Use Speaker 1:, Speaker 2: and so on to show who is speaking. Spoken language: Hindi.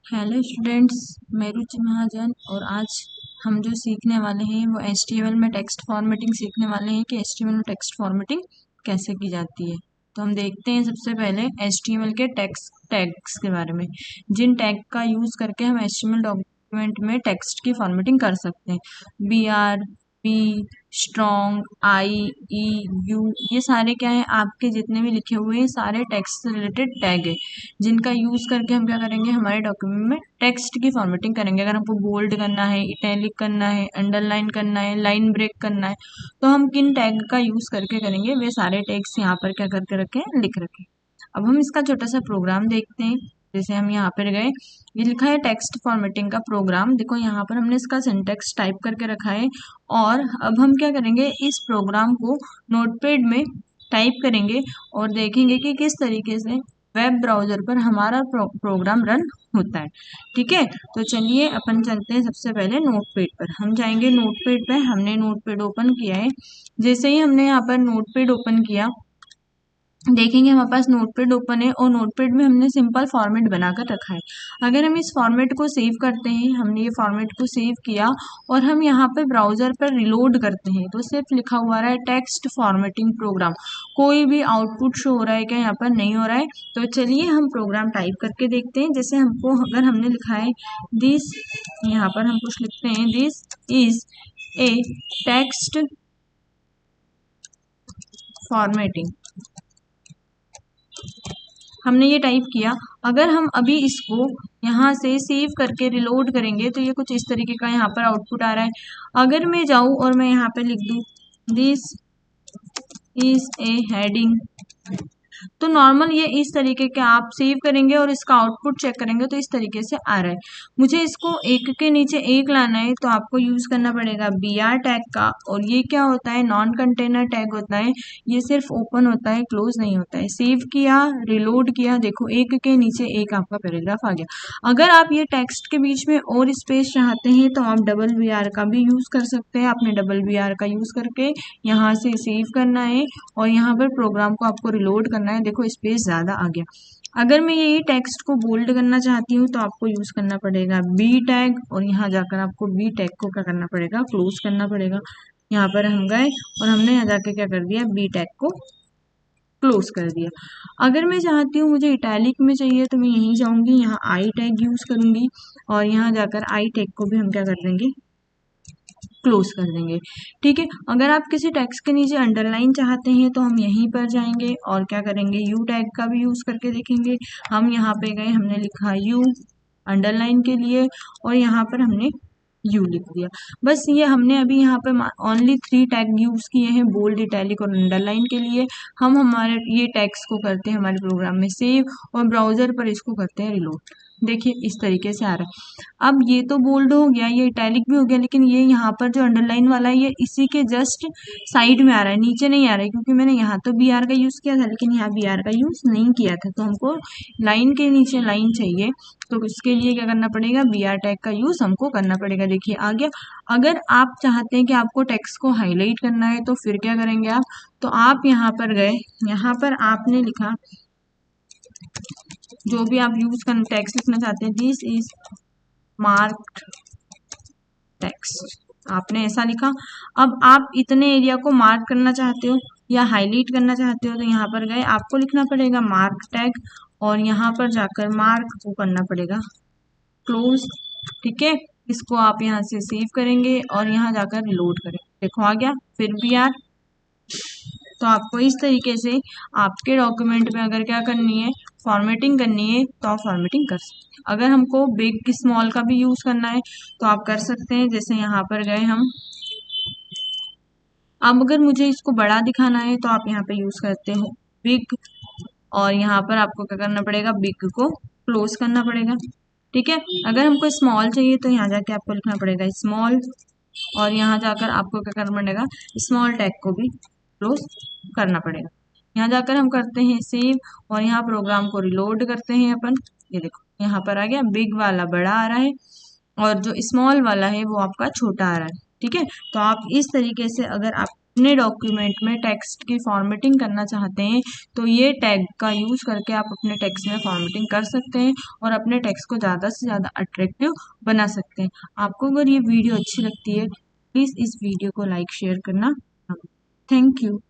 Speaker 1: हेलो स्टूडेंट्स, मैं रुचि महाजन। और आज हम जो सीखने वाले हैं वो HTML में टेक्स्ट फॉर्मेटिंग सीखने वाले हैं कि HTML में टेक्स्ट फॉर्मेटिंग कैसे की जाती है। तो हम देखते हैं सबसे पहले HTML के टेक्स्ट टैग्स के बारे में, जिन टैग का यूज़ करके हम HTML डॉक्यूमेंट में टेक्स्ट की फॉर्मेटिंग कर सकते हैं। BRB, स्ट्रॉन्ग, IEU, ये सारे क्या है, आपके जितने भी लिखे हुए हैं सारे टेक्स्ट से रिलेटेड टैग है, जिनका यूज़ करके हम क्या करेंगे, हमारे डॉक्यूमेंट में टेक्स्ट की फॉर्मेटिंग करेंगे। अगर हमको बोल्ड करना है, इटैलिक करना है, अंडरलाइन करना है, लाइन ब्रेक करना है, तो हम किन टैग का यूज़ करके करेंगे, वे सारे टैग्स यहाँ पर क्या करके रखे हैं, लिख रखे हैं। अब हम इसका छोटा सा प्रोग्राम देखते हैं। जैसे हम यहाँ पर गए, ये लिखा है टेक्स्ट फॉर्मेटिंग का प्रोग्राम। देखो यहाँ पर हमने इसका सिंटेक्स टाइप करके रखा है। और अब हम क्या करेंगे, इस प्रोग्राम को नोटपैड में टाइप करेंगे और देखेंगे कि किस तरीके से वेब ब्राउजर पर हमारा प्रोग्राम रन होता है। ठीक है, तो चलिए अपन चलते हैं सबसे पहले नोटपैड पर। हम जाएंगे नोटपैड पे। हमने नोटपैड ओपन किया है। जैसे ही हमने यहाँ पर नोटपैड ओपन किया, देखेंगे हमारे पास नोटपैड ओपन है और नोटपैड में हमने सिंपल फॉर्मेट बनाकर रखा है। अगर हम इस फॉर्मेट को सेव करते हैं, हमने ये फॉर्मेट को सेव किया और हम यहाँ पे ब्राउजर पर रिलोड करते हैं, तो सिर्फ लिखा हुआ रहा है टेक्स्ट फॉर्मेटिंग प्रोग्राम। कोई भी आउटपुट शो हो रहा है क्या, यहाँ पर नहीं हो रहा है। तो चलिए हम प्रोग्राम टाइप करके देखते हैं। जैसे हमको, अगर हमने लिखा है दिस, यहाँ पर हम कुछ लिखते हैं, this is a text formatting, हमने ये टाइप किया। अगर हम अभी इसको यहाँ से सेव करके रिलोड करेंगे तो ये कुछ इस तरीके का यहाँ पर आउटपुट आ रहा है। अगर मैं जाऊँ और मैं यहाँ पे लिख दूँ दिस इज ए हेडिंग, तो नॉर्मल ये इस तरीके के आप सेव करेंगे और इसका आउटपुट चेक करेंगे तो इस तरीके से आ रहा है। मुझे इसको एक के नीचे एक लाना है, तो आपको यूज करना पड़ेगा BR टैग का। और ये क्या होता है, नॉन कंटेनर टैग होता है। ये सिर्फ ओपन होता है, क्लोज नहीं होता है। सेव किया, रिलोड किया, देखो एक के नीचे एक आपका पैराग्राफ आ गया। अगर आप ये टेक्स्ट के बीच में और स्पेस चाहते हैं तो आप BR का भी यूज कर सकते हैं। आपने BR का यूज करके यहाँ से सेव करना है और यहाँ पर प्रोग्राम को आपको रिलोड करना है। देखो स्पेस ज़्यादा आ गया। अगर मैं यही टेक्स्ट को बोल्ड करना चाहती हूँ तो आपको यूज़ करना पड़ेगा B टैग, और यहाँ जाकर आपको B टैग को क्या करना पड़ेगा, क्लोज करना पड़ेगा। यहाँ पर हम गए और हमने यहाँ जाकर क्या कर दिया, B टैग को क्लोज कर दिया। अगर मैं चाहती हूँ मुझे इटैलिक में चाहिए तो मैं यहीं जाऊँगी, यहाँ I टैग यूज़ करूँगी और यहाँ जाकर I टैग को भी हम क्या कर देंगे, क्लोज कर देंगे। ठीक है, अगर आप किसी टेक्स्ट के नीचे अंडरलाइन चाहते हैं तो हम यहीं पर जाएंगे और क्या करेंगे, यू टैग का भी यूज करके देखेंगे। हम यहाँ पे गए, हमने लिखा यू अंडरलाइन के लिए और यहाँ पर हमने यू लिख दिया। बस ये हमने अभी यहाँ पे ओनली 3 टैग यूज किए हैं, बोल्ड, इटैलिक और अंडरलाइन के लिए। हम हमारे ये टैग्स को करते हैं हमारे प्रोग्राम में सेव और ब्राउजर पर इसको करते हैं रिलोड। देखिए इस तरीके से आ रहा है। अब ये तो बोल्ड हो गया, ये इटैलिक भी हो गया, लेकिन ये यहाँ पर जो अंडरलाइन वाला है ये इसी के जस्ट साइड में आ रहा है, नीचे नहीं आ रहा है, क्योंकि मैंने यहाँ तो BR का यूज़ किया था लेकिन यहाँ BR का यूज़ नहीं किया था। तो हमको लाइन के नीचे लाइन चाहिए, तो इसके लिए क्या करना पड़ेगा, BR टैग का यूज़ हमको करना पड़ेगा। देखिए आ गया। अगर आप चाहते हैं कि आपको टेक्स्ट को हाईलाइट करना है तो फिर क्या करेंगे आप, तो आप यहाँ पर गए, यहाँ पर आपने लिखा जो भी आप यूज कर टेक्स्ट लिखना चाहते हैं, दिस इज मार्क्ड टेक्स्ट, आपने ऐसा लिखा। अब आप इतने एरिया को मार्क करना चाहते हो या हाईलाइट करना चाहते हो तो यहाँ पर गए, आपको लिखना पड़ेगा मार्क टैग और यहाँ पर जाकर मार्क को करना पड़ेगा क्लोज। ठीक है, इसको आप यहाँ से सेव करेंगे और यहाँ जाकर रिलोड करें। देखो आ गया। फिर BR, तो आपको इस तरीके से आपके डॉक्यूमेंट में अगर क्या करनी है, फॉर्मेटिंग करनी है, तो आप फॉर्मेटिंग कर सकते हैं। अगर हमको बिग स्मॉल का भी यूज करना है तो आप कर सकते हैं। जैसे यहाँ पर गए हम, अब अगर मुझे इसको बड़ा दिखाना है तो आप यहाँ पे यूज करते हो बिग, और यहाँ पर आपको क्या करना पड़ेगा, बिग को क्लोज करना पड़ेगा। ठीक है, अगर हमको स्मॉल चाहिए तो यहाँ जाके आपको लिखना पड़ेगा स्मॉल, और यहाँ जाकर आपको क्या करना पड़ेगा, स्मॉल टैग को भी क्लोज करना पड़ेगा। यहाँ जाकर हम करते हैं सेव और यहाँ प्रोग्राम को रिलोड करते हैं अपन। ये देखो यहाँ पर आ गया, बिग वाला बड़ा आ रहा है और जो स्मॉल वाला है वो आपका छोटा आ रहा है। ठीक है, तो आप इस तरीके से अगर आप अपने डॉक्यूमेंट में टेक्स्ट की फॉर्मेटिंग करना चाहते हैं तो ये टैग का यूज़ करके आप अपने टेक्स्ट में फॉर्मेटिंग कर सकते हैं और अपने टेक्स्ट को ज़्यादा से ज़्यादा अट्रैक्टिव बना सकते हैं। आपको अगर ये वीडियो अच्छी लगती है प्लीज़ इस वीडियो को लाइक शेयर करना। Thank you.